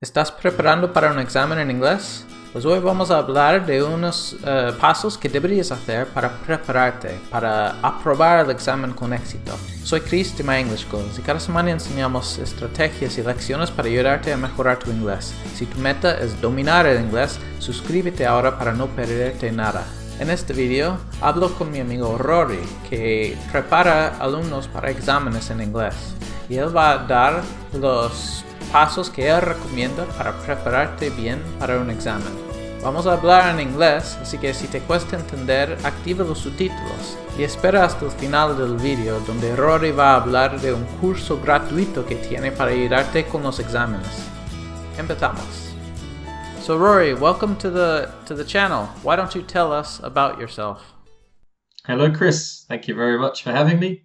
¿Estás preparando para un examen en inglés? Pues hoy vamos a hablar de unos pasos que deberías hacer para prepararte, para aprobar el examen con éxito. Soy Chris de My English Goals y cada semana enseñamos estrategias y lecciones para ayudarte a mejorar tu inglés. Si tu meta es dominar el inglés, suscríbete ahora para no perderte nada. En este video hablo con mi amigo Rory, que prepara alumnos para exámenes en inglés, y él va a dar los pasos que él recomienda para prepararte bien para un examen. Vamos a hablar en inglés, así que si te cuesta entender, activa los subtítulos y espera hasta el final del video, donde Rory va a hablar de un curso gratuito que tiene para ayudarte con los exámenes. Empezamos. So Rory, welcome to the channel. Why don't you tell us about yourself? Hello Chris, thank you very much for having me.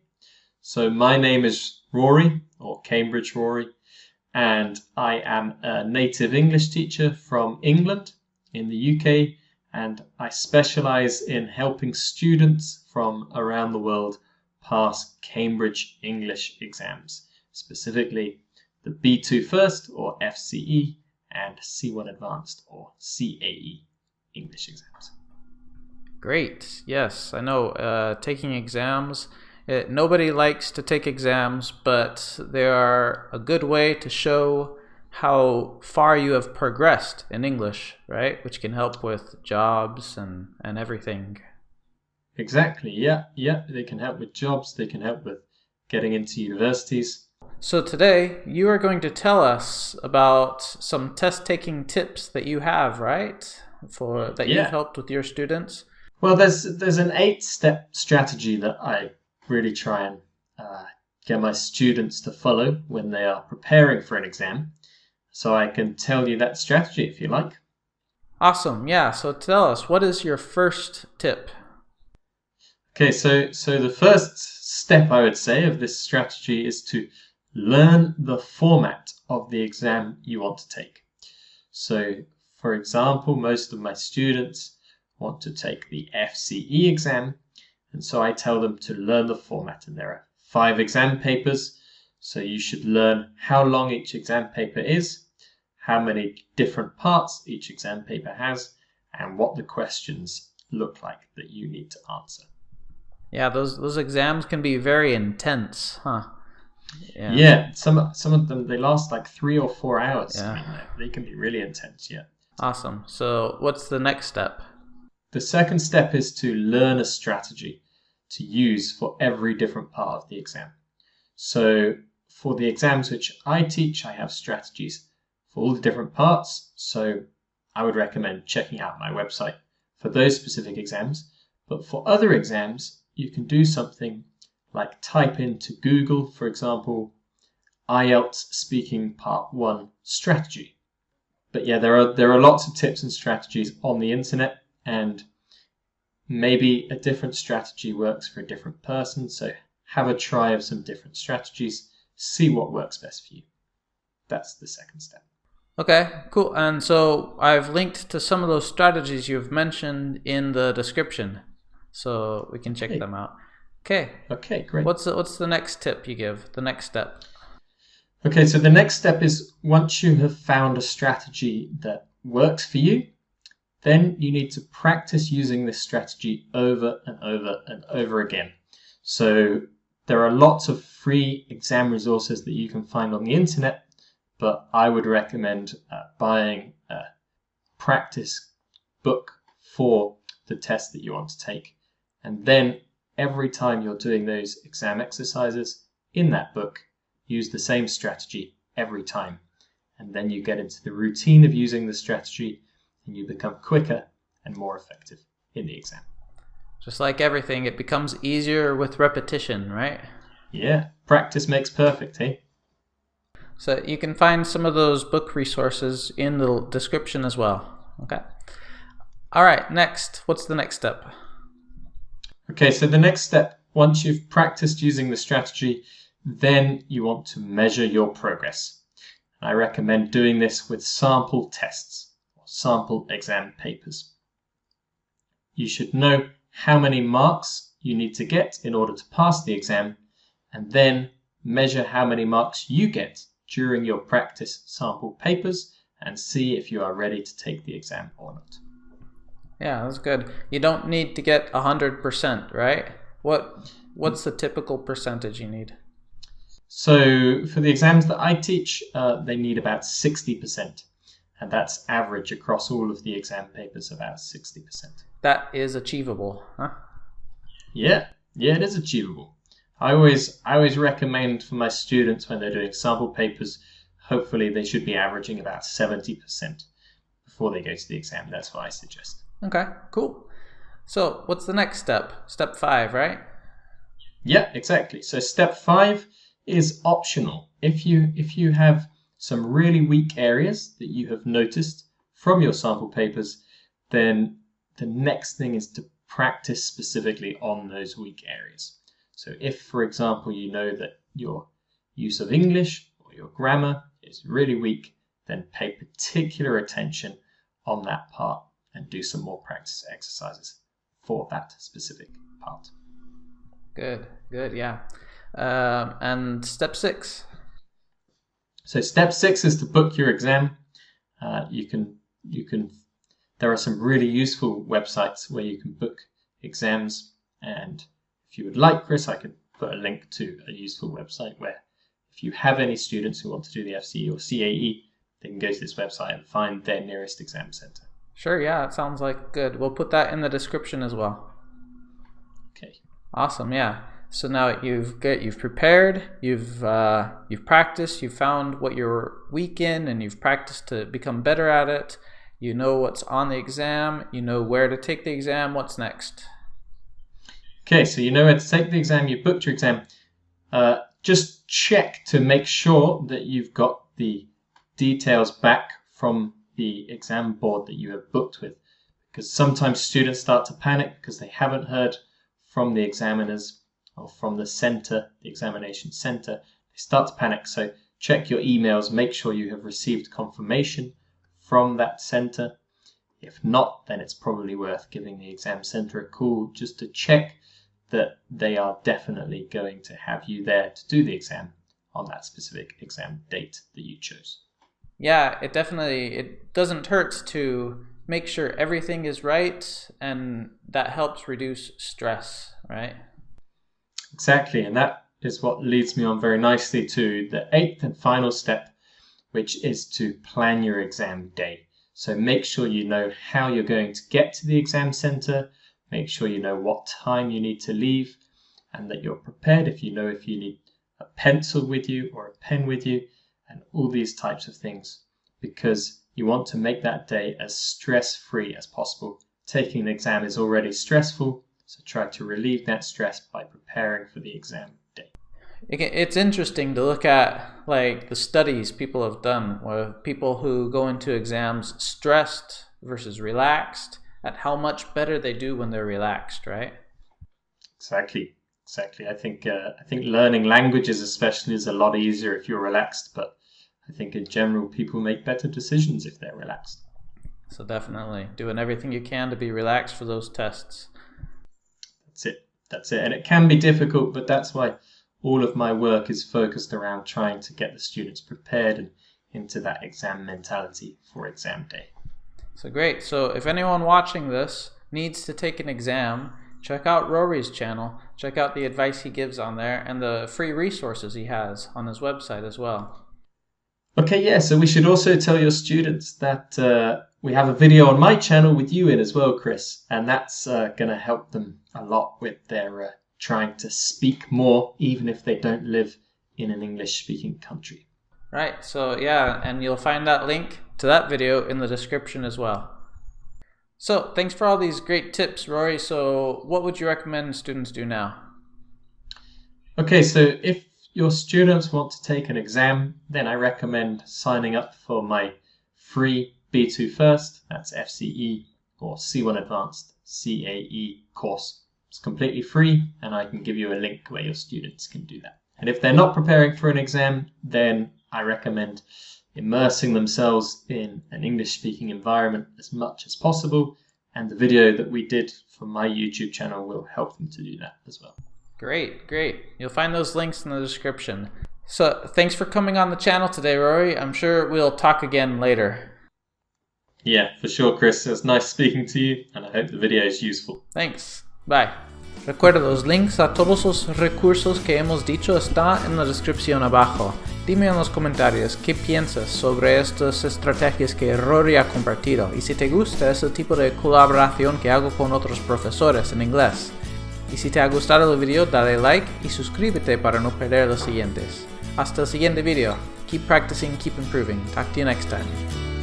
So my name is Rory, or Cambridge Rory, and I am a native English teacher from England in the UK, and I specialize in helping students from around the world pass Cambridge English exams, specifically the B2 First or FCE and C1 Advanced or CAE English exams. Great. Yes, I know. Taking exams, nobody likes to take exams, but they are a good way to show how far you have progressed in English, right? Which can help with jobs and everything. Exactly. Yeah. They can help with jobs. They can help with getting into universities. So today you are going to tell us about some test-taking tips that you have, right? You've helped with your students. Well, there's an 8-step strategy that I really try and get my students to follow when they are preparing for an exam. So I can tell you that strategy if you like. Awesome. Yeah. So tell us, what is your first tip? Okay, so the first step I would say of this strategy is to learn the format of the exam you want to take. So, for example, most of my students want to take the FCE exam, and so I tell them to learn the format, and there are 5 exam papers, so you should learn how long each exam paper is, how many different parts each exam paper has, and what the questions look like that you need to answer. Yeah, those exams can be very intense, huh? Yeah, some of them, they last like 3 or 4 hours. Yeah. I mean, they can be really intense, yeah. Awesome. So what's the next step? The second step is to learn a strategy to use for every different part of the exam. So for the exams which I teach, I have strategies for all the different parts. So I would recommend checking out my website for those specific exams. But for other exams, you can do something like type into Google, for example, IELTS Speaking Part 1 strategy. But yeah, there are lots of tips and strategies on the internet, and maybe a different strategy works for a different person. So have a try of some different strategies, see what works best for you. That's the second step. Okay, cool. And so I've linked to some of those strategies you've mentioned in the description, so we can check them out. Okay, great. What's the next tip you give? The next step? Okay, so the next step is, once you have found a strategy that works for you, then you need to practice using this strategy over and over and over again. So there are lots of free exam resources that you can find on the internet, but I would recommend buying a practice book for the test that you want to take. And then every time you're doing those exam exercises in that book, use the same strategy every time. And then you get into the routine of using the strategy, and you become quicker and more effective in the exam. Just like everything, it becomes easier with repetition, right? Yeah, practice makes perfect, eh? So you can find some of those book resources in the description as well. Okay. All right, next. What's the next step? Okay, so the next step, once you've practiced using the strategy, then you want to measure your progress. I recommend doing this with sample tests or sample exam papers. You should know how many marks you need to get in order to pass the exam, and then measure how many marks you get during your practice sample papers and see if you are ready to take the exam or not. Yeah, that's good. You don't need to get 100%, right? What's the typical percentage you need? So for the exams that I teach, they need about 60%. And that's average across all of the exam papers, about 60%. That is achievable, huh? Yeah, it is achievable. I always recommend for my students when they're doing sample papers, hopefully they should be averaging about 70% before they go to the exam. That's what I suggest. Okay, cool. So what's the next step? Step 5, right? Yeah, exactly. So step 5 is optional. If you have some really weak areas that you have noticed from your sample papers, then the next thing is to practice specifically on those weak areas. So if, for example, you know that your use of English or your grammar is really weak, then pay particular attention on that part and do some more practice exercises for that specific part. Good, yeah. And step 6? So step 6 is to book your exam. You can. There are some really useful websites where you can book exams, and if you would like, Chris, I could put a link to a useful website where if you have any students who want to do the FCE or CAE, they can go to this website and find their nearest exam center. Sure, yeah, it sounds like good. We'll put that in the description as well. Okay. Awesome, yeah. So now you've prepared, you've practiced, you've found what you're weak in, and you've practiced to become better at it. You know what's on the exam, you know where to take the exam. What's next? Okay, so you know where to take the exam, you booked your exam. Just check to make sure that you've got the details back from the exam board that you have booked with. Because sometimes students start to panic because they haven't heard from the examiners or from the center, the examination center. They start to panic. So check your emails, make sure you have received confirmation from that center. If not, then it's probably worth giving the exam center a call just to check that they are definitely going to have you there to do the exam on that specific exam date that you chose. Yeah, it doesn't hurt to make sure everything is right, and that helps reduce stress, right? Exactly, and that is what leads me on very nicely to the 8th and final step, which is to plan your exam day. So make sure you know how you're going to get to the exam center, make sure you know what time you need to leave, and that you're prepared if you need a pencil with you or a pen with you, and all these types of things, because you want to make that day as stress-free as possible. Taking an exam is already stressful, so try to relieve that stress by preparing for the exam day. It's interesting to look at like the studies people have done with people who go into exams stressed versus relaxed, at how much better they do when they're relaxed, right? Exactly. I think learning languages especially is a lot easier if you're relaxed, but I think in general people make better decisions if they're relaxed. So definitely doing everything you can to be relaxed for those tests. That's it. And it can be difficult, but that's why all of my work is focused around trying to get the students prepared and into that exam mentality for exam day. So great. So if anyone watching this needs to take an exam, check out Rory's channel. Check out the advice he gives on there and the free resources he has on his website as well. Okay, yeah, so we should also tell your students that we have a video on my channel with you in as well, Chris, and that's going to help them a lot with their trying to speak more, even if they don't live in an English-speaking country. Right, so yeah, and you'll find that link to that video in the description as well. So, thanks for all these great tips, Rory. So, what would you recommend students do now? Okay, so if your students want to take an exam, then I recommend signing up for my free B2 First, that's FCE, or C1 Advanced, CAE course. It's completely free, and I can give you a link where your students can do that. And if they're not preparing for an exam, then I recommend immersing themselves in an English-speaking environment as much as possible, and the video that we did for my YouTube channel will help them to do that as well. Great. You'll find those links in the description. So, thanks for coming on the channel today, Rory. I'm sure we'll talk again later. Yeah, for sure, Chris. It was nice speaking to you, and I hope the video is useful. Thanks. Bye. Recuerda, los links a todos los recursos que hemos dicho están en la descripción abajo. Dime en los comentarios qué piensas sobre estas estrategias que Rory ha compartido y si te gusta ese tipo de colaboración que hago con otros profesores en inglés. Y si te ha gustado el video, dale like y suscríbete para no perder los siguientes. Hasta el siguiente video. Keep practicing, keep improving. Talk to you next time.